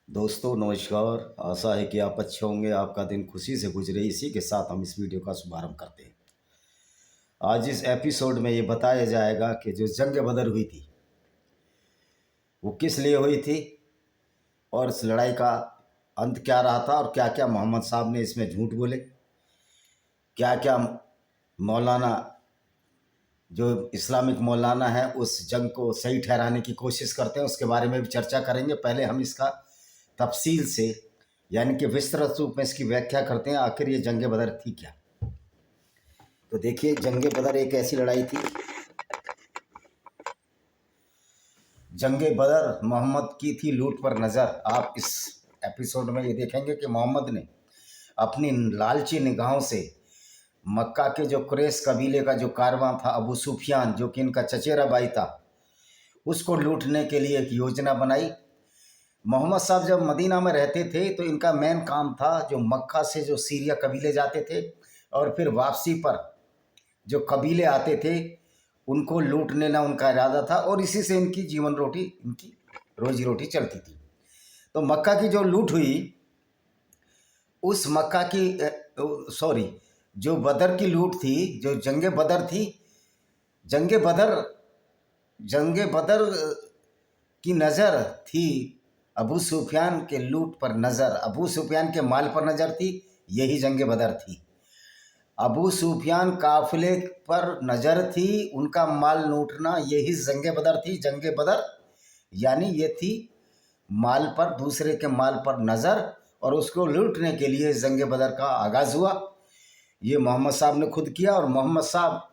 दोस्तों नमस्कार। आशा है कि आप अच्छे होंगे, आपका दिन खुशी से गुजरे। इसी के साथ हम इस वीडियो का शुभारंभ करते हैं। आज इस एपिसोड में ये बताया जाएगा कि जो जंग बदर हुई थी वो किस लिए हुई थी और इस लड़ाई का अंत क्या रहा था और क्या क्या मोहम्मद साहब ने इसमें झूठ बोले, क्या क्या मौलाना जो इस्लामिक मौलाना है उस जंग को सही ठहराने की कोशिश करते हैं, उसके बारे में भी चर्चा करेंगे। पहले हम इसका तफसील से यानी कि विस्तृत रूप में इसकी व्याख्या करते हैं, आखिर ये जंग बदर थी क्या। तो देखिए, जंग बदर एक ऐसी लड़ाई थी। जंग बदर मोहम्मद की थी लूट पर नज़र। आप इस एपिसोड में ये देखेंगे कि मोहम्मद ने अपनी लालची निगाहों से मक्का के जो कुरैश कबीले का जो कारवां था, अबू सुफियान जो कि इनका चचेरा भाई था, उसको लूटने के लिए एक योजना बनाई। मोहम्मद साहब जब मदीना में रहते थे तो इनका मेन काम था जो मक्का से जो सीरिया कबीले जाते थे और फिर वापसी पर जो कबीले आते थे उनको लूट लेना उनका इरादा था, और इसी से इनकी जीवन रोटी, इनकी रोजी रोटी चलती थी। तो मक्का की जो लूट हुई, उस मक्का की जो बदर की लूट थी, जो जंग बदर थी, जंग बदर की नज़र थी अबू सुफियान के लूट पर नज़र, अबू सुफियान के माल पर नज़र थी। यही जंग बदर थी। अबू सुफियान काफिले पर नज़र थी, उनका माल लूटना, यही जंग बदर थी। जंग बदर यानी ये थी माल पर, दूसरे के माल पर नज़र, और उसको लूटने के लिए जंग बदर का आगाज़ हुआ। ये मोहम्मद साहब ने खुद किया। और मोहम्मद साहब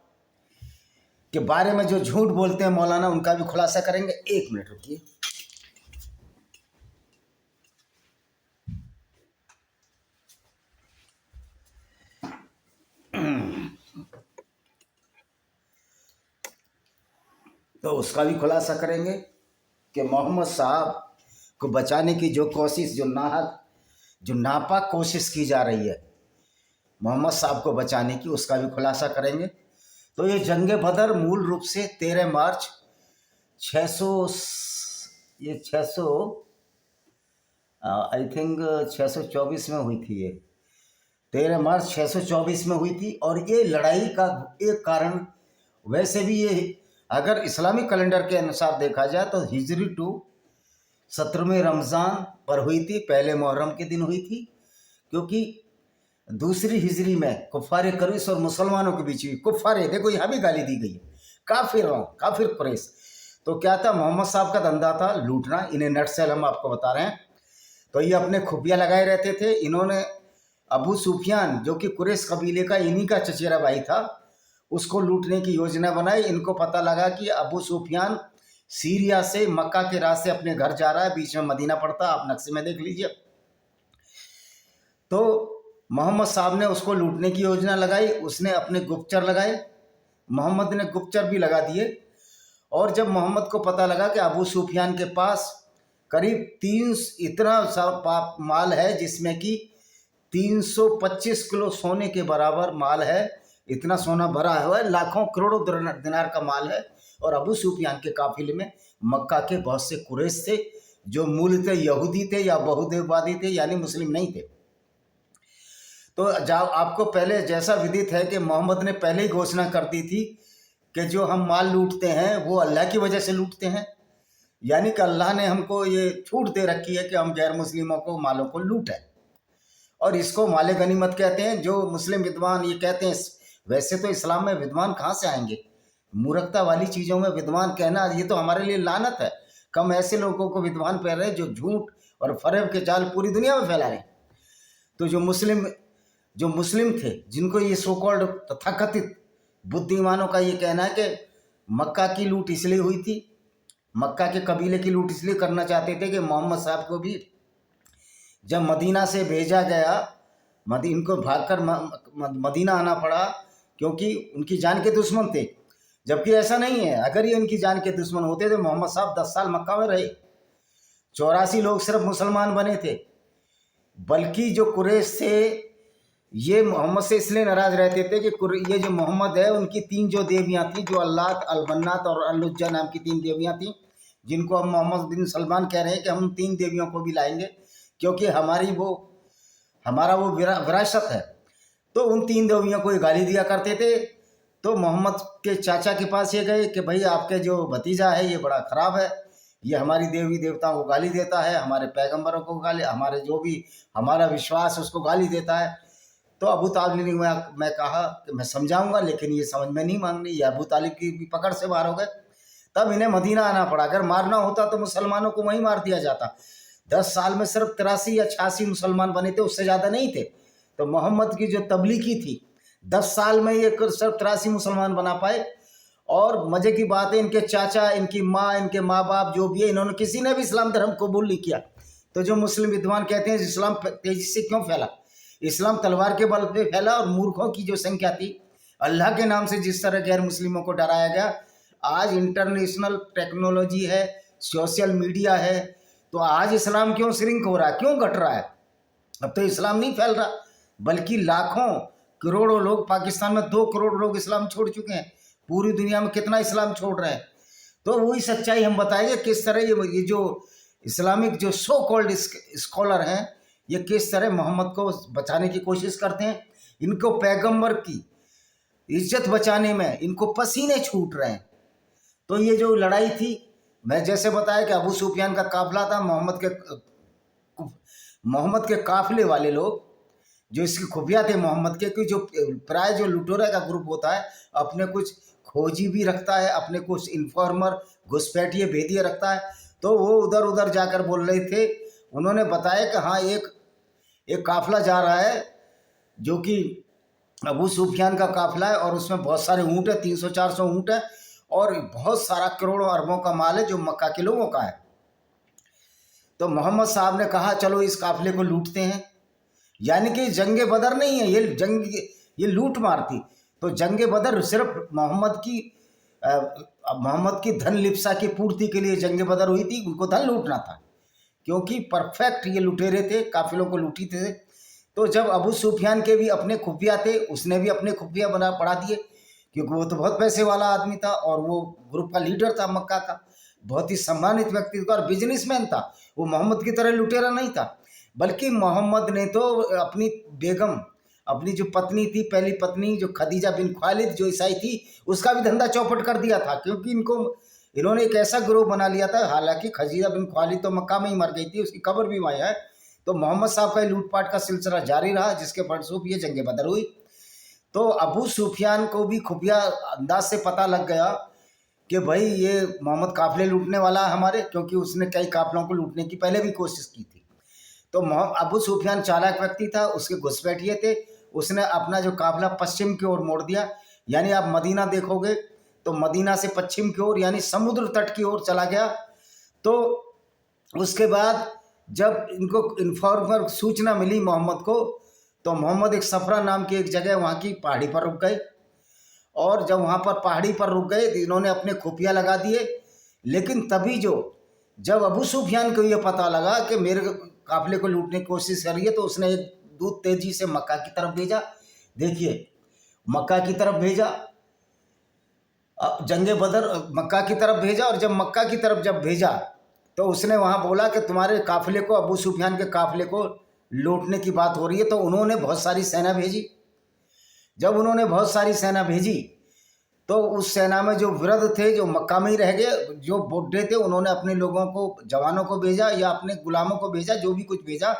के बारे में जो झूठ बोलते हैं मौलाना, उनका भी खुलासा करेंगे। एक मिनट रुकिए। तो उसका भी खुलासा करेंगे कि मोहम्मद साहब को बचाने की जो कोशिश, जो नापाक कोशिश की जा रही है मोहम्मद साहब को बचाने की, उसका भी खुलासा करेंगे। तो ये जंग बदर मूल रूप से 13 मार्च 600 आई थिंक 624 में हुई थी। ये 13 मार्च 624 में हुई थी। और ये लड़ाई का एक कारण, वैसे भी ये अगर इस्लामिक कैलेंडर के अनुसार देखा जाए तो हिजरी टू 17वें रमज़ान पर हुई थी, पहले मुहर्रम के दिन हुई थी। क्योंकि दूसरी हिजरी में कुफ़ार कुरैश और मुसलमानों के बीच हुई। कुफ़ार, देखो यहाँ भी गाली दी गई है, काफिर कुरैश। तो क्या था, मोहम्मद साहब का धंधा था लूटना। इन्हें नटसेल हम आपको बता रहे हैं। तो ये अपने खुफिया लगाए रहते थे। इन्होंने अबू सुफियान जो कि कुरैश कबीले का, इन्हीं का चचेरा भाई था, उसको लूटने की योजना बनाई। इनको पता लगा कि अबू सुफियान सीरिया से मक्का के रास्ते अपने घर जा रहा है, बीच में मदीना पड़ता, आप नक्शे में देख लीजिए। तो मोहम्मद साहब ने उसको लूटने की योजना लगाई। उसने अपने गुप्तचर लगाए, मोहम्मद ने गुप्तचर भी लगा दिए। और जब मोहम्मद को पता लगा कि अबू सुफियान के पास करीब 3 इतना सा माल है, जिसमें कि 325 किलो सोने के बराबर माल है, इतना सोना भरा हुआ है, लाखों करोड़ों दिनार का माल है। और अबू सुफियान के काफिले में मक्का के बहुत से कुरैश थे जो मूलतः यहूदी थे या बहुदेववादी थे, यानी मुस्लिम नहीं थे। तो जब आपको पहले जैसा विदित है कि मोहम्मद ने पहले ही घोषणा कर दी थी कि जो हम माल लूटते हैं वो अल्लाह की वजह से लूटते हैं, यानी कि अल्लाह ने हमको ये छूट दे रखी है कि हम गैर मुस्लिमों को मालों को लूटें। और इसको माले गनीमत कहते हैं। जो मुस्लिम विद्वान ये कहते हैं, वैसे तो इस्लाम में विद्वान कहाँ से आएंगे, मूर्खता वाली चीज़ों में विद्वान कहना ये तो हमारे लिए लानत है। कम ऐसे लोगों को विद्वान कह रहे हैं जो झूठ और फरेब के जाल पूरी दुनिया में फैला रहे हैं। तो जो मुस्लिम थे, जिनको ये सो कॉल्ड तथाकथित बुद्धिमानों का ये कहना है कि मक्का की लूट इसलिए हुई थी, मक्का के कबीले की लूट इसलिए करना चाहते थे कि मोहम्मद साहब को भी जब मदीना से भेजा गया, इनको भागकर मदीना आना पड़ा क्योंकि उनकी जान के दुश्मन थे। जबकि ऐसा नहीं है। अगर ये उनकी जान के दुश्मन होते तो मोहम्मद साहब 10 साल मक्का में रहे। 84 लोग सिर्फ मुसलमान बने थे। बल्कि जो कुरैश थे ये मोहम्मद से इसलिए नाराज रहते थे कि ये जो मोहम्मद है, उनकी 3 जो देवियाँ थी, जो अल्लात, अलबन्नात और अल-उज्जा नाम की 3 देवियाँ थीं, जिनको अब मोहम्मद बिन सलमान कह रहे हैं कि हम 3 देवियों को भी लाएंगे, क्योंकि हमारा वो विरासत है। तो उन 3 देवियों को ये गाली दिया करते थे। तो मोहम्मद के चाचा के पास ये गए कि भाई आपके जो भतीजा है ये बड़ा ख़राब है, ये हमारी देवी देवताओं को गाली देता है, हमारे पैगंबरों को गाली, हमारे जो भी हमारा विश्वास है उसको गाली देता है। तो अबू तालिब ने मैं कहा कि मैं समझाऊंगा, लेकिन ये समझ में नहीं मांग रही। ये अबू तालिब की भी पकड़ से बाहर हो गए। तब इन्हें मदीना आना पड़ा। अगर मारना होता तो मुसलमानों को वहीं मार दिया जाता। 10 साल में सिर्फ 83 या 86 मुसलमान बने थे, उससे ज़्यादा नहीं थे। तो मोहम्मद की जो तबलीगी थी 10 साल में ये सिर्फ 83 मुसलमान बना पाए। और मज़े की बात है, इनके चाचा, इनकी माँ, इनके माँ बाप जो भी है, इन्होंने किसी ने भी इस्लाम धर्म कबूल नहीं किया। तो जो मुस्लिम विद्वान कहते हैं इस्लाम तेजी से क्यों फैला, इस्लाम तलवार के बल पे फैला। और मूर्खों की जो संख्या थी, अल्लाह के नाम से जिस तरह गैर मुस्लिमों को डराया गया, आज इंटरनेशनल टेक्नोलॉजी है, सोशल मीडिया है, तो आज इस्लाम क्यों श्रिंक हो रहा है, क्यों घट रहा है। अब तो इस्लाम नहीं फैल रहा, बल्कि लाखों करोड़ों लोग, पाकिस्तान में 2 करोड़ लोग इस्लाम छोड़ चुके हैं। पूरी दुनिया में कितना इस्लाम छोड़ रहे हैं। तो वही सच्चाई हम बताएंगे किस तरह ये जो इस्लामिक जो सो कॉल्ड स्कॉलर हैं, ये किस तरह मोहम्मद को बचाने की कोशिश करते हैं। इनको पैगंबर की इज्जत बचाने में इनको पसीने छूट रहे हैं। तो ये जो लड़ाई थी, मैं जैसे बताया कि अबू सुफियान का काफिला था, मोहम्मद के काफिले वाले लोग जो इसके खुफिया थे मोहम्मद के, कि जो प्राय जो लुटेरे का ग्रुप होता है अपने कुछ खोजी भी रखता है, अपने कुछ इन्फॉर्मर घुसपैठिए भेदिए रखता है। तो वो उधर उधर जाकर बोल रहे थे। उन्होंने बताया कि हाँ एक काफिला जा रहा है जो कि अबू सुफियान का काफिला है, और उसमें बहुत सारे ऊँट है, 300-400 ऊँट है, और बहुत सारा करोड़ों अरबों का माल है जो मक्का के लोगों का है। तो मोहम्मद साहब ने कहा चलो इस काफिले को लूटते हैं। यानी कि जंगे बदर नहीं है ये लूट मार थी। तो जंगे बदर सिर्फ मोहम्मद की धन लिप्सा की पूर्ति के लिए जंगे बदर हुई थी, उनको धन लूटना था, क्योंकि परफेक्ट ये लुटेरे थे, काफिलों को लूटी थे। तो जब अबू सुफियान के भी अपने खुफिया थे, उसने भी अपने खुफिया बढ़ा दिए, क्योंकि वो तो बहुत पैसे वाला आदमी था और वो ग्रुप का लीडर था मक्का का, बहुत ही सम्मानित व्यक्ति था और बिजनेसमैन था। वो मोहम्मद की तरह लुटेरा नहीं था, बल्कि मोहम्मद ने तो अपनी बेगम, अपनी जो पत्नी थी, पहली पत्नी जो खदीजा बिन खालिद जो ईसाई थी, उसका भी धंधा चौपट कर दिया था। क्योंकि इन्होंने एक ऐसा ग्रोह बना लिया था। हालांकि खदीजा बिन खालिद तो मक्का में ही मर गई थी, उसकी कब्र भी वहीं है। तो मोहम्मद साहब का लूटपाट का सिलसिला जारी रहा, जिसके फलस्वरूप ये जंगे बदर हुई। तो अबू सुफियान को भी खुफिया अंदाज से पता लग गया कि भाई ये मोहम्मद काफिले लूटने वाला है हमारे, क्योंकि उसने कई काफिलों को लूटने की पहले भी कोशिश की थी। तो अबू सुफियान चालाक व्यक्ति था, उसके घुसपैठिए थे। उसने अपना जो काफिला पश्चिम की ओर मोड़ दिया। यानी आप मदीना देखोगे तो मदीना से पश्चिम की ओर, यानी समुद्र तट की ओर चला गया। तो उसके बाद जब इनको इन्फॉर्मर सूचना मिली मोहम्मद को, तो मोहम्मद एक सफरा नाम की एक जगह वहाँ की पहाड़ी पर रुक गए। और जब वहाँ पर पहाड़ी पर रुक गए तो इन्होंने अपने खुफिया लगा दिए। लेकिन तभी जब अबू सुफियान को ये पता लगा कि मेरे काफिले को लूटने की कोशिश कर रही है, तो उसने एक दूत तेजी से मक्का की तरफ भेजा। देखिए, मक्का की तरफ भेजा, जंगे बदर मक्का की तरफ भेजा। और जब मक्का की तरफ जब भेजा तो उसने वहाँ बोला कि तुम्हारे काफिले को, अबू सुफियान के काफिले को लूटने की बात हो रही है। तो उन्होंने बहुत सारी सेना भेजी। जब उन्होंने बहुत सारी सेना भेजी तो उस सेना में जो वृद्ध थे, जो मक्का में ही रह गए, जो बुढ़े थे, उन्होंने अपने लोगों को, जवानों को भेजा या अपने गुलामों को भेजा, जो भी कुछ भेजा,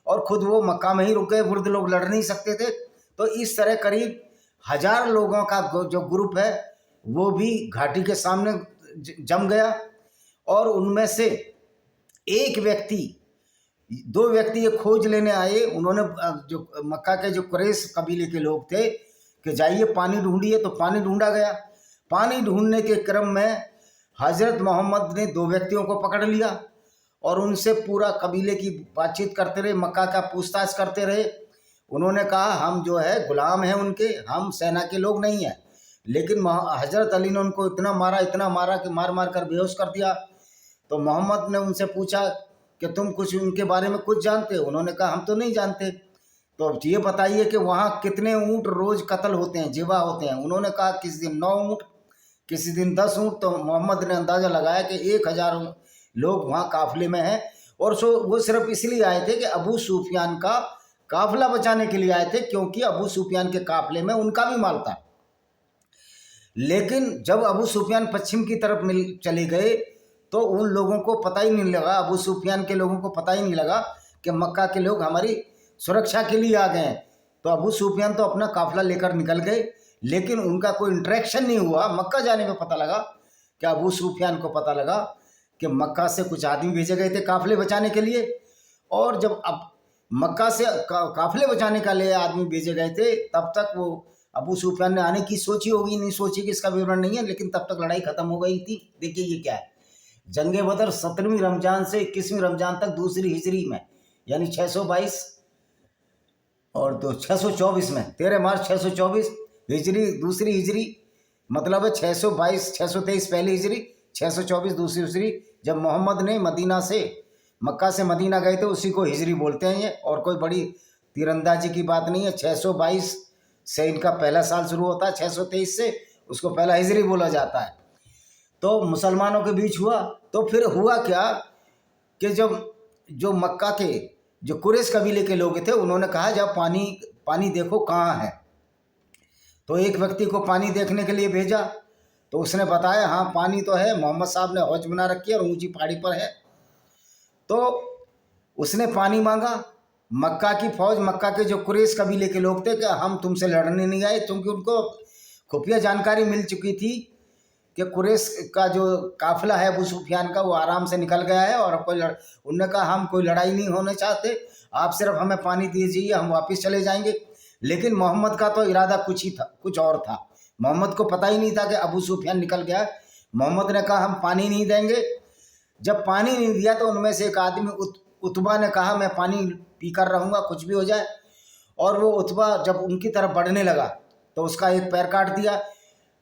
और खुद वो मक्का में ही रुक गए। वृद्ध लोग लड़ नहीं सकते थे। तो इस तरह करीब 1000 लोगों का जो ग्रुप है वो भी घाटी के सामने जम गया। और उनमें से दो व्यक्ति ये खोज लेने आए। उन्होंने जो मक्का के जो कुरैश कबीले के लोग थे कि जाइए पानी ढूंढिए, तो पानी ढूंढा गया। पानी ढूंढने के क्रम में हजरत मोहम्मद ने 2 व्यक्तियों को पकड़ लिया और उनसे पूरा कबीले की बातचीत करते रहे, मक्का का पूछताछ करते रहे। उन्होंने कहा हम जो है गुलाम हैं उनके, हम सेना के लोग नहीं हैं। लेकिन हजरत अली ने उनको इतना मारा कि मार मार कर बेहोश कर दिया। तो मोहम्मद ने उनसे पूछा कि तुम कुछ उनके बारे में कुछ जानते हो? उन्होंने कहा हम तो नहीं जानते। तो अब ये बताइए कि वहाँ कितने ऊँट रोज़ कत्ल होते हैं, ज़िबा होते हैं? उन्होंने कहा किस दिन 9 ऊँट, किसी दिन 10 ऊँट, तो मोहम्मद ने अंदाज़ा लगाया कि 1000 लोग वहाँ काफिले में हैं। और वो सिर्फ इसलिए आए थे कि अबू सुफियान का काफिला बचाने के लिए आए थे, क्योंकि अबू सुफियान के काफिले में उनका भी माल था। लेकिन जब अबू सुफियान पश्चिम की तरफ चले गए तो उन लोगों को पता ही नहीं लगा, अबू सुफियान के लोगों को पता ही नहीं लगा कि मक्का के लोग हमारी सुरक्षा के लिए आ गए हैं। तो अबू सुफियान तो अपना काफिला लेकर निकल गए, लेकिन उनका कोई इंटरेक्शन नहीं हुआ। मक्का जाने में पता लगा कि अबू सुफियान को पता लगा कि मक्का से कुछ आदमी भेजे गए थे काफिले बचाने के लिए। और जब अब मक्का से काफिले बचाने के लिए आदमी भेजे गए थे, तब तक वो अबू सुफियान ने आने की सोची होगी, नहीं सोची कि इसका विवरण नहीं है, लेकिन तब तक लड़ाई खत्म हो गई थी। देखिए ये क्या है, जंगे बदर 17वीं रमजान से 21वीं रमजान तक दूसरी हिजरी में, यानी 622 और तो 624 में, 13 मार्च 624 हिजरी दूसरी हिजरी, मतलब है 622 623 पहली हिजरी, 624 दूसरी हिजरी। जब मोहम्मद ने मक्का से मदीना गए थे, उसी को हिजरी बोलते हैं ये, और कोई बड़ी तीरंदाजी की बात नहीं है। 622 से इनका पहला साल शुरू होता है, 623 से उसको पहला हिजरी बोला जाता है। तो मुसलमानों के बीच हुआ। तो फिर हुआ क्या कि जब जो मक्का के जो कुरैश कबीले के लोग थे, उन्होंने कहा जब पानी देखो कहाँ है। तो एक व्यक्ति को पानी देखने के लिए भेजा, तो उसने बताया हाँ पानी तो है, मोहम्मद साहब ने हौज बना रखी है और ऊंची पहाड़ी पर है। तो उसने पानी मांगा। मक्का की फौज, मक्का के जो कुरैश कबीले के लोग थे कि हम तुमसे लड़ने नहीं आए, क्योंकि उनको खुफिया जानकारी मिल चुकी थी कि कुरैश का जो काफिला है अबू सुफियान का, वो आराम से निकल गया है। और उनने कहा हम कोई लड़ाई नहीं होने चाहते, आप सिर्फ हमें पानी दीजिए, हम वापस चले जाएंगे। लेकिन मोहम्मद का तो इरादा कुछ ही था, कुछ और था। मोहम्मद को पता ही नहीं था कि अबू सुफियान निकल गया। मोहम्मद ने कहा हम पानी नहीं देंगे। जब पानी नहीं दिया तो उनमें से एक आदमी उतबा ने कहा मैं पानी पीकर रहूँगा, कुछ भी हो जाए। और वो उतबा जब उनकी तरफ बढ़ने लगा तो उसका एक पैर काट दिया।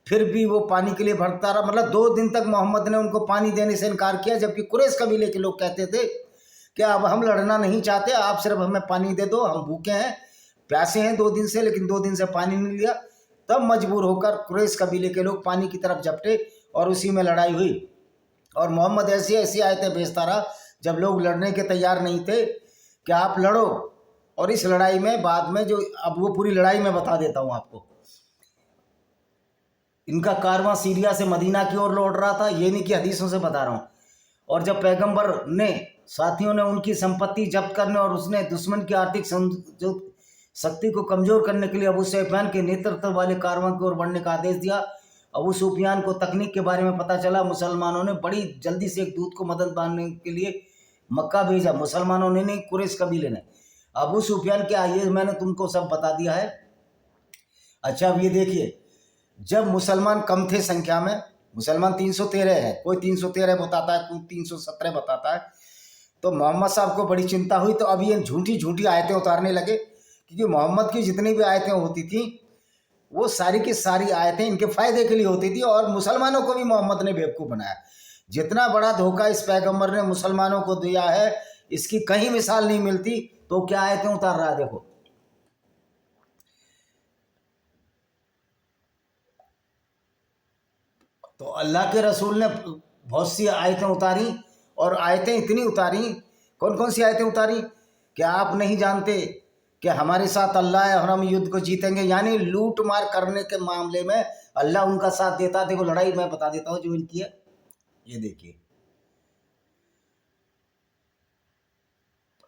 फिर भी वो पानी के लिए भटकता रहा। मतलब 2 दिन तक मोहम्मद ने उनको पानी देने से इनकार किया, जबकि कुरैश कबीले के लोग कहते थे कि अब हम लड़ना नहीं चाहते, आप सिर्फ हमें पानी दे दो, हम भूखे हैं, प्यासे हैं 2 दिन से, लेकिन 2 दिन से पानी नहीं लिया। तब मजबूर होकर कुरैश कबीले के लोग पानी की तरफ झपटे और उसी में लड़ाई हुई। और मोहम्मद ऐसी ऐसी आयतें भेजता रहा जब लोग लड़ने के तैयार नहीं थे कि आप लड़ो। और इस लड़ाई में बाद में जो, अब वो पूरी लड़ाई मैं बता देता हूँ आपको। इनका कारवां सीरिया से मदीना की ओर लौट रहा था, ये नहीं कि हदीसों से बता रहा हूँ। और जब पैगंबर ने साथियों ने उनकी संपत्ति जब्त करने और उसने दुश्मन की आर्थिक शक्ति को कमजोर करने के लिए अबू सुफियान के नेतृत्व वाले कारवां की ओर बढ़ने का आदेश दिया। अबू सुफियान को तकनीक के बारे में पता चला। मुसलमानों ने बड़ी जल्दी से एक दूत को मदद मांगने के लिए मक्का भेजा। मुसलमानों ने नहीं, कुरैश कबीले ने। अबू सुफियान क्या, ये मैंने तुमको सब बता दिया है। अच्छा अब ये देखिए, जब मुसलमान कम थे संख्या में, मुसलमान 313 है, कोई 313 बताता है, कोई 317 बताता है। तो मोहम्मद साहब को बड़ी चिंता हुई। तो अब ये झूठी झूठी आयतें उतारने लगे, क्योंकि मोहम्मद की जितनी भी आयतें होती थी वो सारी की सारी आयतें इनके फ़ायदे के लिए होती थी। और मुसलमानों को भी मोहम्मद ने बेवकूफ़ बनाया। जितना बड़ा धोखा इस पैगंबर ने मुसलमानों को दिया है, इसकी कहीं मिसाल नहीं मिलती। तो क्या आयतें उतार रहा है देखो। तो अल्लाह के रसूल ने बहुत सी आयतें उतारी, और आयतें इतनी उतारी, कौन कौन सी आयतें उतारी कि आप नहीं जानते कि हमारे साथ अल्लाह है और हम युद्ध को जीतेंगे। यानी लूट मार करने के मामले में अल्लाह उनका साथ देता। देखो लड़ाई मैं बता देता हूँ जो इनकी है, ये देखिए।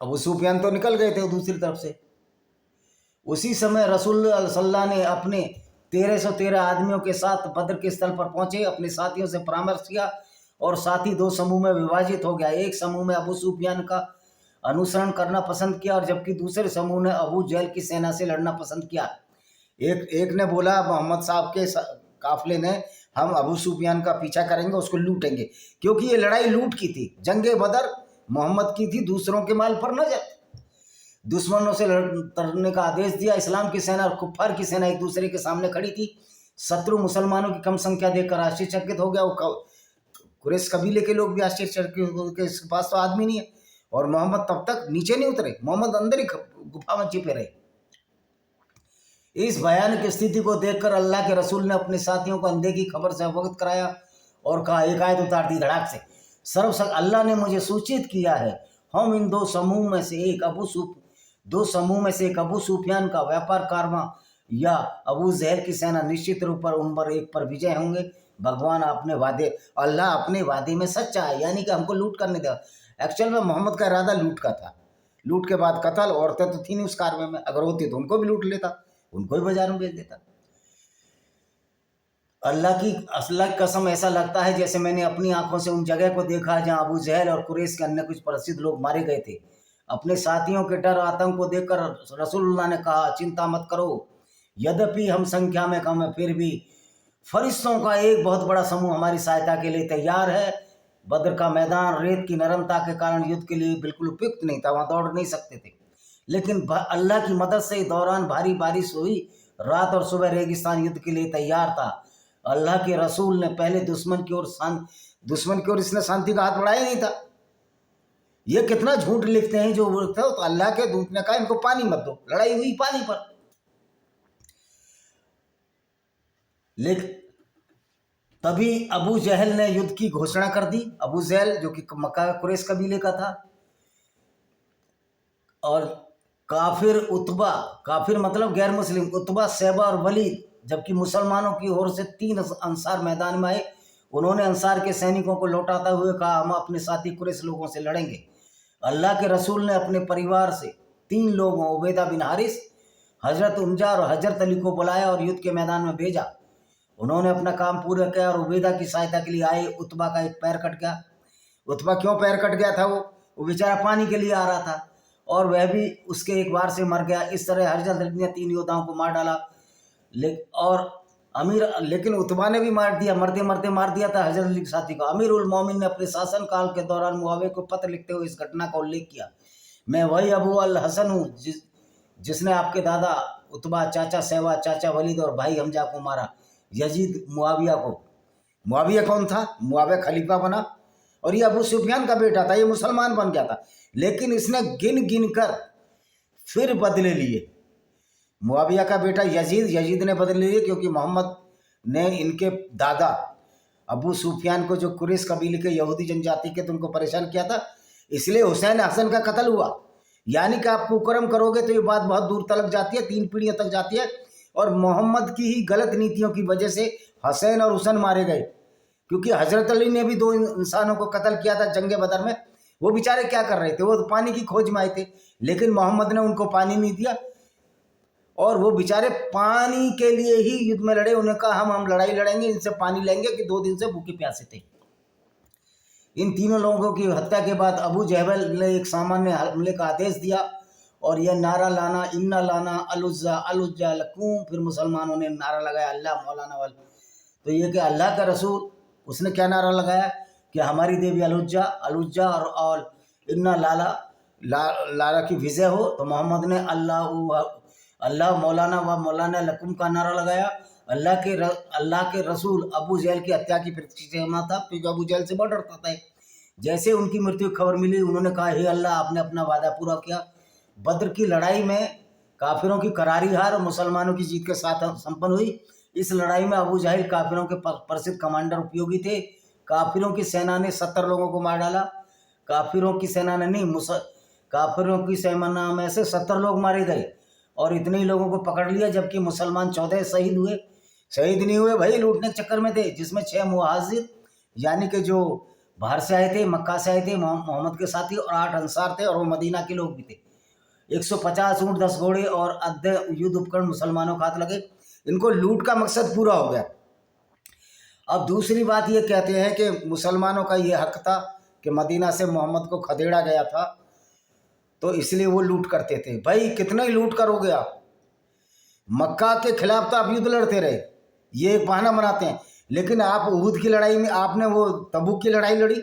अबू सुफियान तो निकल गए थे दूसरी तरफ से। उसी समय रसूल सल्लल्लाहु ने अपने 1313 आदमियों के साथ बद्र के स्थल पर पहुंचे। अपने साथियों से परामर्श किया और साथी 2 समूह में विभाजित हो गया। एक समूह में अबू सुफियान का अनुसरण करना पसंद किया, और जबकि दूसरे समूह ने अबू जहल की सेना से लड़ना पसंद किया। एक ने बोला मोहम्मद साहब के काफिले ने, हम अबू सुफियान का पीछा करेंगे, उसको लूटेंगे, क्योंकि ये लड़ाई लूट की थी। जंगे बदर मोहम्मद की थी, दूसरों के माल पर नजर। दुश्मनों से लड़ने का आदेश दिया। इस्लाम की सेना और कुफ्फार की सेना एक दूसरे के सामने खड़ी थी। शत्रु मुसलमानों की कम संख्या देखकर आश्चर्यचकित हो गया। कुरैश कबीले के लोग भी आश्चर्यचकित हो गए, इसके पास तो आदमी नहीं है। और मोहम्मद तब तक नीचे नहीं उतरे, मोहम्मद अंदर ही गुफा में छिपे रहे। इस भयानक स्थिति को देखकर अल्लाह के रसूल ने अपने साथियों को अंधे की खबर से अवगत कराया और कहा, एक आयत उतार दी धड़ाक से, अल्लाह ने मुझे सूचित किया है, हम इन दो समूह में से एक अबू सुफियान का व्यापार कारवां या अबू जहल की सेना निश्चित रूप पर उन पर एक पर विजय होंगे। भगवान अल्लाह अपने वादे में सच्चा है, यानी कि हमको लूट करने दिया। एक्चुअल में मोहम्मद का इरादा लूट का था। लूट के बाद कत्ल, औरतें तो थी नहीं उस कारवे में, अगर होती तो उनको भी लूट लेता, उनको भी बाजार में बेच देता। अल्लाह की कसम, ऐसा लगता है जैसे मैंने अपनी आंखों से उन जगह को देखा जहां अबू जहल और कुरैश के अन्य कुछ प्रसिद्ध लोग मारे गए थे। अपने साथियों के डर आतंक को देखकर रसूलुल्लाह ने कहा, चिंता मत करो, यद्यपि हम संख्या में कम है, फिर भी फरिश्तों का एक बहुत बड़ा समूह हमारी सहायता के लिए तैयार है। बद्र का मैदान रेत की नरमता के कारण युद्ध के लिए बिल्कुल उपयुक्त नहीं था, वहां दौड़ नहीं सकते थे, लेकिन अल्लाह की मदद से दौरान भारी बारिश हुई। रात और सुबह रेगिस्तान युद्ध के लिए तैयार था। अल्लाह के रसूल ने पहले दुश्मन की ओर इसने शांति का हाथ बढ़ाया नहीं था। ये कितना झूठ लिखते हैं जो बोलते हो। तो अल्लाह के दूत ने कहा, इनको पानी मत दो, लड़ाई हुई पानी पर। लेकिन तभी अबू जहल ने युद्ध की घोषणा कर दी। अबू जहल जो कि मक्का कुरैश कबीले का था, और काफिर उतबा, काफिर मतलब गैर मुस्लिम, उतबा, शैबा और वलीद, जबकि मुसलमानों की ओर से 3 अंसार मैदान में आए। उन्होंने अंसार के सैनिकों को लौटाते हुए कहा, हम अपने साथी कुरैश लोगों से लड़ेंगे। अल्लाह के रसूल ने अपने परिवार से 3 लोगों, उबैदा बिन हारिस, हजरत उमजा और हजरत अली को बुलाया और युद्ध के मैदान में भेजा। उन्होंने अपना काम पूरा किया और उबैदा की सहायता के लिए आए। उतबा का एक पैर कट गया। उतबा क्यों पैर कट गया था? वो बेचारा पानी के लिए आ रहा था और वह भी उसके एक बार से मर गया। इस तरह हजरत अली ने 3 योद्धाओं को मार डाला। लेकिन उतबा ने भी मार दिया, मरते मरते मार दिया था हजरत अली के साथी को। अमीर उल मोमिन ने अपने शासन काल के दौरान मुआविया को पत्र लिखते हुए इस घटना का उल्लेख किया, मैं वही अबू अल हसन हूँ जिसने आपके दादा उतबा, चाचा शैबा, चाचा वलीद और भाई हमजा को मारा। यजीद मुआविया को, मुआविया कौन था? मुआविया खलीफा बना और ये अबू सुफियान का बेटा था, ये मुसलमान बन गया था, लेकिन इसने गिन गिन कर फिर बदले लिए। मुआविया का बेटा यजीद ने बदले लिए, क्योंकि मोहम्मद ने इनके दादा अबू सुफियान को, जो कुरैश कबीले के यहूदी जनजाति के, तुमको परेशान किया था, इसलिए हुसैन हसन का कत्ल हुआ। यानी कि आप कुकर्म करोगे तो ये बात बहुत दूर तक जाती है, 3 पीढ़ियों तक जाती है। और मोहम्मद की ही गलत नीतियों की वजह से हसैन और हुसैन मारे गए, क्योंकि हजरत अली ने भी 2 इंसानों को कत्ल किया था जंगे बदर में। वो बेचारे क्या कर रहे थे? वो तो पानी की खोज में आए थे, लेकिन मोहम्मद ने उनको पानी नहीं दिया और वो बेचारे पानी के लिए ही युद्ध में लड़े। उन्होंने कहा, हम लड़ाई लड़ेंगे, इनसे पानी लेंगे, कि 2 दिन से भूखे प्यासे थे। इन तीनों लोगों की हत्या के बाद अबू जहल ने एक सामान्य हमले का आदेश दिया और यह नारा लाना, इन्ना लाना अलुज्जा अलुज्जा लकूम। फिर मुसलमानों ने नारा लगाया, अल्लाह मौलाना वाल। तो ये कि अल्लाह का रसूल, उसने क्या नारा लगाया कि हमारी देवी अलुज्जा अलुज्जा और इन्ना लाला की विजय हो। तो मोहम्मद ने अल्लाह मौलाना व मौलाना लकुम का नारा लगाया। अल्लाह के रसूल अबू जहल की हत्या की प्रतीक्षा था, क्योंकि अबू जहल से बहुत डरता था। जैसे उनकी मृत्यु की खबर मिली, उन्होंने कहा, हे अल्लाह, आपने अपना वादा पूरा किया। बद्र की लड़ाई में काफिरों की करारी हार और मुसलमानों की जीत के साथ संपन्न हुई। इस लड़ाई में अबू जहल काफिरों के प्रसिद्ध कमांडर उपयोगी थे। काफिरों की सेना ने 70 लोगों को मार डाला। काफिरों की सेना में से 70 लोग मारे गए और इतने ही लोगों को पकड़ लिया, जबकि मुसलमान 14 शहीद हुए। शहीद नहीं हुए भाई, लूटने के चक्कर में थे, जिसमें 6 मुहाजिर यानी कि जो बाहर से आए थे, मक्का से आए थे, मोहम्मद के साथी, और 8 अंसार थे और वो मदीना के लोग भी थे। 150 ऊँट, 10 घोड़े और अद्य युद्ध उपकरण मुसलमानों के हाथ लगे। इनको लूट का मकसद पूरा हो गया। अब दूसरी बात ये कहते हैं कि मुसलमानों का ये हक था कि मदीना से मोहम्मद को खदेड़ा गया था, तो इसलिए वो लूट करते थे। भाई कितना ही लूट करोगे आप? मक्का के खिलाफ तो आप युद्ध लड़ते रहे, ये एक बहाना बनाते हैं। लेकिन आप उहुद की लड़ाई में, आपने वो तबूक की लड़ाई लड़ी,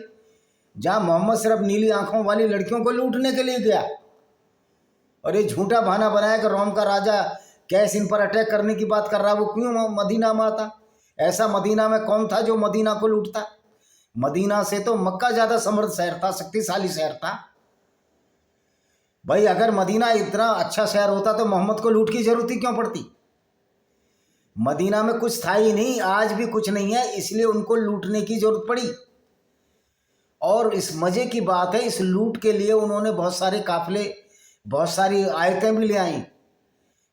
जहाँ मोहम्मद सिर्फ नीली आंखों वाली लड़कियों को लूटने के लिए गया, और ये झूठा बहाना बनाया कि रोम का राजा कैस इन पर अटैक करने की बात कर रहा है। वो क्यों मदीना में आता? ऐसा मदीना में कौन था जो मदीना को लूटता? मदीना से तो मक्का ज़्यादा समृद्ध शहर था, शक्तिशाली शहर था। भाई अगर मदीना इतना अच्छा शहर होता तो मोहम्मद को लूट की जरूरत ही क्यों पड़ती? मदीना में कुछ था ही नहीं, आज भी कुछ नहीं है, इसलिए उनको लूटने की जरूरत पड़ी। और इस मजे की बात है, इस लूट के लिए उन्होंने बहुत सारे काफिले, बहुत सारी आयतें भी ले आई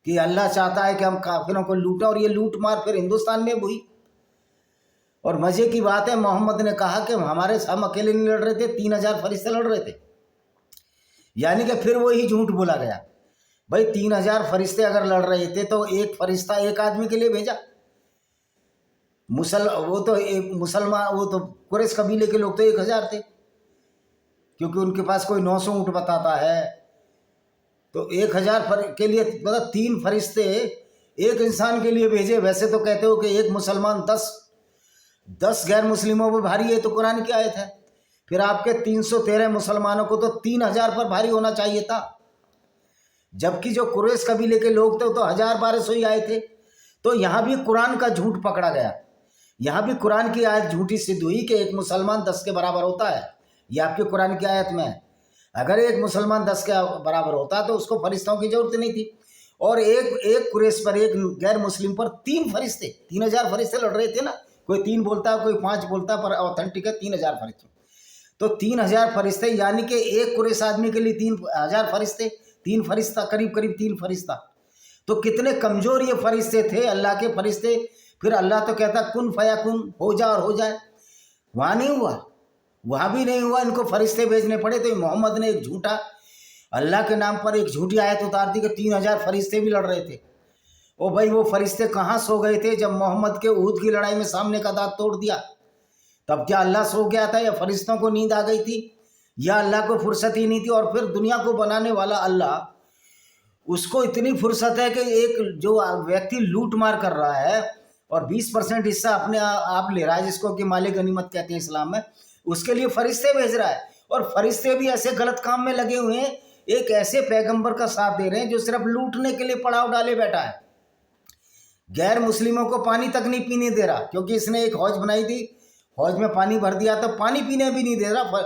कि अल्लाह चाहता है कि हम काफिरों को लूटें, और ये लूट मार फिर हिंदुस्तान में हुई। और मजे की बात है, मोहम्मद ने कहा कि हम अकेले नहीं लड़ रहे थे, 3000 फरिश्ते लड़ रहे थे। यानी कि फिर वही झूठ बोला गया। भाई 3000 फरिश्ते अगर लड़ रहे थे तो एक फरिश्ता एक आदमी के लिए भेजा। वो तो एक मुसलमान, वो तो कुरैश कबीले के लोग तो 1000 थे, क्योंकि उनके पास कोई 900 ऊँट बताता है। तो 1000 के लिए मतलब 3 फरिश्ते एक इंसान के लिए भेजे। वैसे तो कहते हो कि एक मुसलमान 10 गैर मुस्लिमों पर भारी है, तो कुरान की आयत है। फिर आपके 313 मुसलमानों को तो 3000 पर भारी होना चाहिए था, जबकि जो कुरैश कबीले के लोग थे तो 1000-1200 ही आए थे। तो यहाँ भी कुरान का झूठ पकड़ा गया। यहाँ भी कुरान की आयत झूठी सिद्ध हुई कि एक मुसलमान 10 के बराबर होता है। ये आपके कुरान की आयत में है। अगर एक मुसलमान 10 के बराबर होता तो उसको फरिश्तों की जरूरत नहीं थी। और एक कुरैश पर, एक गैर मुस्लिम पर 3 फरिश्ते, 3000 फरिश्ते लड़ रहे थे ना। कोई 3 बोलता है, कोई 5 बोलता है, पर ऑथेंटिक है 3000 फरिश्ते। तो 3000 फरिश्ते, यानी कि एक कुरैश आदमी के लिए 3000 फरिश्ते, 3 फरिश्ता, करीब करीब 3 फरिश्ता। तो कितने कमजोर ये फरिश्ते थे, अल्लाह के फरिश्ते। फिर अल्लाह तो कहता कुन फयाकुन, हो जा और हो जाए। वहाँ नहीं हुआ, वहाँ भी नहीं हुआ, इनको फरिश्ते भेजने पड़े। तो मोहम्मद ने एक झूठा, अल्लाह के नाम पर एक झूठी आयत उतार दी कि 3000 फरिश्ते भी लड़ रहे थे। ओ भाई, वो फरिश्ते कहाँ सो गए थे जब मोहम्मद के उहद की लड़ाई में सामने का दांत तोड़ दिया? तब क्या अल्लाह सो गया था, या फरिश्तों को नींद आ गई थी, या अल्लाह को फुर्सत ही नहीं थी? और फिर दुनिया को बनाने वाला अल्लाह, उसको इतनी फुर्सत है कि एक जो व्यक्ति लूट मार कर रहा है और 20% हिस्सा अपने आप ले रहा है, जिसको कि माले गनीमत कहते हैं इस्लाम में, उसके लिए फरिश्ते भेज रहा है। और फरिश्ते भी ऐसे गलत काम में लगे हुए हैं, एक ऐसे पैगंबर का साथ दे रहे हैं जो सिर्फ लूटने के लिए पड़ाव डाले बैठा है। गैर मुस्लिमों को पानी तक नहीं पीने दे रहा, क्योंकि इसने एक हौज बनाई थी, हौज में पानी भर दिया, तो पानी पीने भी नहीं दे रहा।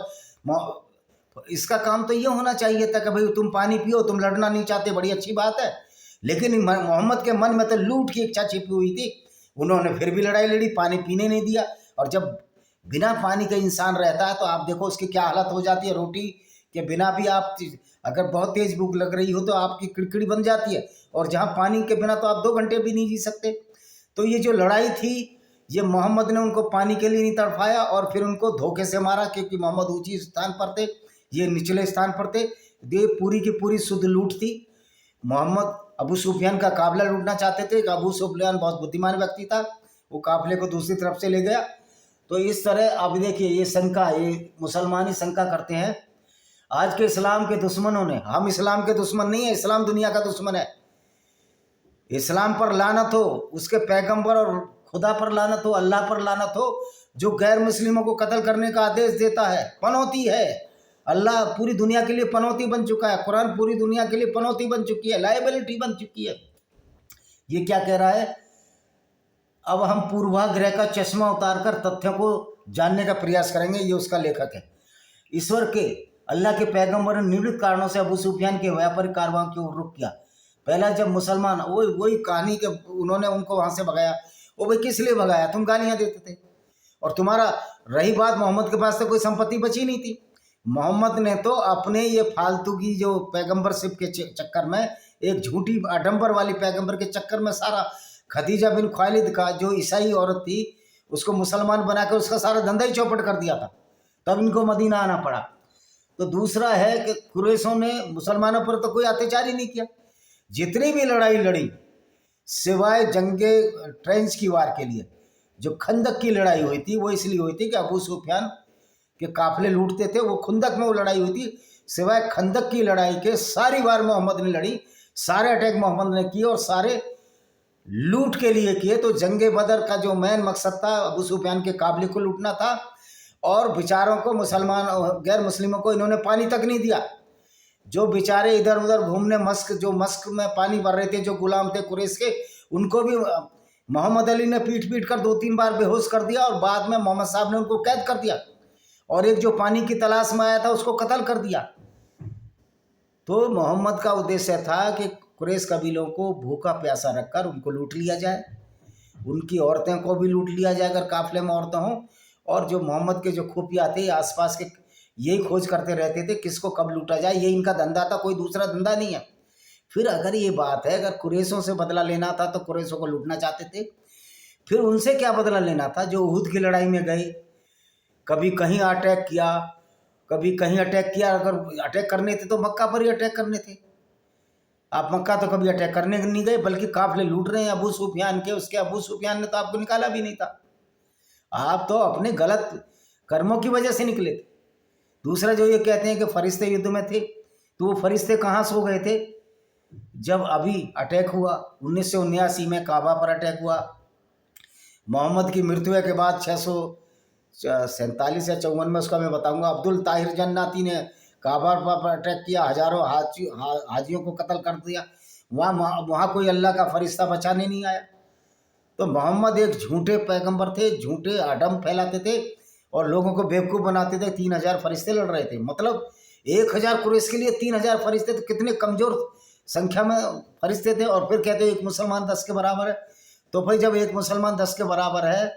इसका काम तो ये होना चाहिए था कि भाई तुम पानी पियो, तुम लड़ना नहीं चाहते, बड़ी अच्छी बात है। लेकिन मोहम्मद के मन में तो लूट की इच्छा छिपी हुई थी। उन्होंने फिर भी लड़ाई लड़ी, पानी पीने नहीं दिया। और जब बिना पानी का इंसान रहता है तो आप देखो उसकी क्या हालत हो जाती है। रोटी के बिना भी आप, अगर बहुत तेज भूख लग रही हो तो आपकी किड़किड़ी बन जाती है, और जहाँ पानी के बिना तो आप 2 घंटे भी नहीं जी सकते। तो ये जो लड़ाई थी, ये मोहम्मद ने उनको पानी के लिए नहीं तड़पाया, और फिर उनको धोखे से मारा, क्योंकि मोहम्मद ऊंची स्थान पर थे, ये निचले स्थान पर थे। ये पूरी की पूरी शुद्ध लूट थी। मोहम्मद अबू सुफियान का काफिला लूटना चाहते थे। अबू सुफियान बहुत बुद्धिमान व्यक्ति था, वो काफिले को दूसरी तरफ से ले गया। तो इस तरह अब देखिए, ये शंका, ये मुसलमान ही शंका करते हैं आज के इस्लाम के दुश्मनों ने। हम इस्लाम के दुश्मन नहीं है, इस्लाम दुनिया का दुश्मन है। इस्लाम पर लानत हो, उसके पैगंबर और खुदा पर लानत हो, अल्लाह पर लानत हो, जो गैर मुस्लिमों को कत्ल करने का आदेश देता है। पनौती है, अल्लाह पूरी दुनिया के लिए पनौती बन चुका है। कुरान पूरी दुनिया के लिए पनौती बन चुकी है, लाइबिलिटी बन चुकी है। ये क्या कह रहा है? अब हम पूर्वाग्रह का चश्मा उतारकर तथ्यों को जानने का प्रयास करेंगे। ये उसका लेखक है। ईश्वर के, अल्लाह के पैगंबर ने निवृत्त कारणों से अबू सुफियान के व्यापारिक कारवां की ओर रुख किया। पहला जब मुसलमान, वही कहानी के उन्होंने उनको वहाँ से भगाया। वो भाई किस लिए भगाया? तुम गालियाँ देते थे, और तुम्हारा, रही बात, मोहम्मद के पास तो कोई संपत्ति बची नहीं थी। मोहम्मद ने तो अपने ये फालतू की जो पैगंबरशिप के चक्कर में, एक झूठी आडंबर वाली पैगंबर के चक्कर में, सारा खदीजा बिन खालिद का, जो ईसाई औरत थी, उसको मुसलमान बना कर उसका सारा धंधा ही चौपट कर दिया था। तब इनको मदीना आना पड़ा। तो दूसरा है कि कुरैशों ने मुसलमानों पर तो कोई अत्याचार ही नहीं किया। जितनी भी लड़ाई लड़ी, सिवाय जंगे ट्रेंच की वार के लिए, जो खंदक की लड़ाई हुई थी, वो इसलिए हुई थी कि अबू सुफियान के काफिले लूटते थे। वो खुंदक में वो लड़ाई हुई थी। सिवाय खंदक की लड़ाई के सारी वार मोहम्मद ने लड़ी, सारे अटैक मोहम्मद ने किए, और सारे लूट के लिए किए। तो जंगे बदर का जो मेन मकसद था, अबू सुफियान के काफिले को लूटना था। और बेचारों को, मुसलमान गैर मुस्लिमों को इन्होंने पानी तक नहीं दिया। जो बेचारे इधर उधर घूमने, मस्क में पानी भर रहे थे, जो गुलाम थे कुरैश के, उनको भी मोहम्मद अली ने पीट पीट कर 2-3 बार बेहोश कर दिया, और बाद में मोहम्मद साहब ने उनको कैद कर दिया, और एक जो पानी की तलाश में आया था उसको कत्ल कर दिया। तो मोहम्मद का उद्देश्य था कि कुरैश कबीलों को भूखा प्यासा रखकर उनको लूट लिया जाए। उनकी औरतें को भी लूट लिया जाए अगर काफिले में औरतें हों। और जो मोहम्मद के जो खुफिया थे आसपास के, यही खोज करते रहते थे किसको कब लूटा जाए, ये इनका धंधा था, कोई दूसरा धंधा नहीं है। फिर अगर ये बात है, अगर कुरैशों से बदला लेना था तो कुरैशों को लूटना चाहते थे। फिर उनसे क्या बदला लेना था जो उहुद की लड़ाई में गए, कभी कहीं अटैक किया, कभी कहीं अटैक किया। अगर अटैक करने थे तो मक्का पर ही अटैक करने थे। आप मक्का तो कभी अटैक करने नहीं गए, बल्कि काफिले लूट रहे हैं अबू सुफियान के। उसके अबू सुफियान ने तो आपको निकाला भी नहीं था, आप तो अपने गलत कर्मों की वजह से निकले थे। दूसरा जो ये कहते हैं कि फरिश्ते युद्ध में थे, तो वो फरिश्ते कहाँ सो गए थे जब अभी अटैक हुआ 1979 में काबा पर अटैक हुआ। मोहम्मद की मृत्यु के बाद 647 या 54 में, उसका मैं बताऊंगा, अब्दुल ताहिर जन्नाती ने काबा पर अटैक किया, हजारों हाजियों को कत्ल कर दिया। वहाँ कोई अल्लाह का फरिश्ता बचाने नहीं आया। तो मोहम्मद एक झूठे पैगंबर थे, झूठे अडम फैलाते थे और लोगों को बेवकूफ़ बनाते थे। 3000 फरिश्ते लड़ रहे थे, मतलब 1000 कुरैश के लिए 3000 फरिश्ते, तो कितने कमज़ोर संख्या में फरिश्ते थे। और फिर कहते एक मुसलमान 10 के बराबर है। तो भाई जब एक मुसलमान 10 के बराबर है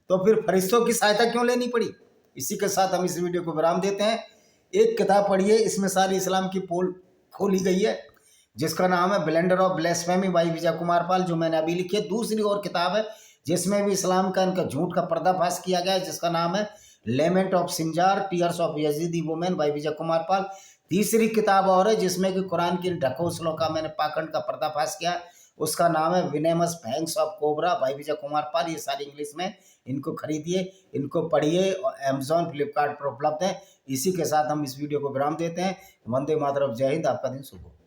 तो फिर फरिश्तों की सहायता क्यों लेनी पड़ी। इसी के साथ हम इस वीडियो को विराम देते हैं। एक किताब पढ़िए, इसमें सारी इस्लाम की पोल खोली गई है, जिसका नाम है blender of ब्लेस्फेमी by Vijay Kumar पाल, जो मैंने अभी लिखी है। दूसरी और किताब है जिसमें भी इस्लाम का इनका झूठ का पर्दाफाश किया गया है, जिसका नाम है lament of Sinjar tears of Yazidi women by Vijay Kumar Pal. तीसरी किताब और है जिसमें कि कुरान की ढकोसलों का मैंने पाखंड का पर्दाफाश किया, उसका नाम है विनेमस fangs of cobra by Vijay Kumar पाल। ये सारी इंग्लिश में, इनको खरीदिए, इनको पढ़िए, और अमेजॉन फ्लिपकार्ट पर उपलब्ध है। इसी के साथ हम इस वीडियो को विराम देते हैं। वंदे मातरम, जय हिंद, आपका दिन शुभ हो।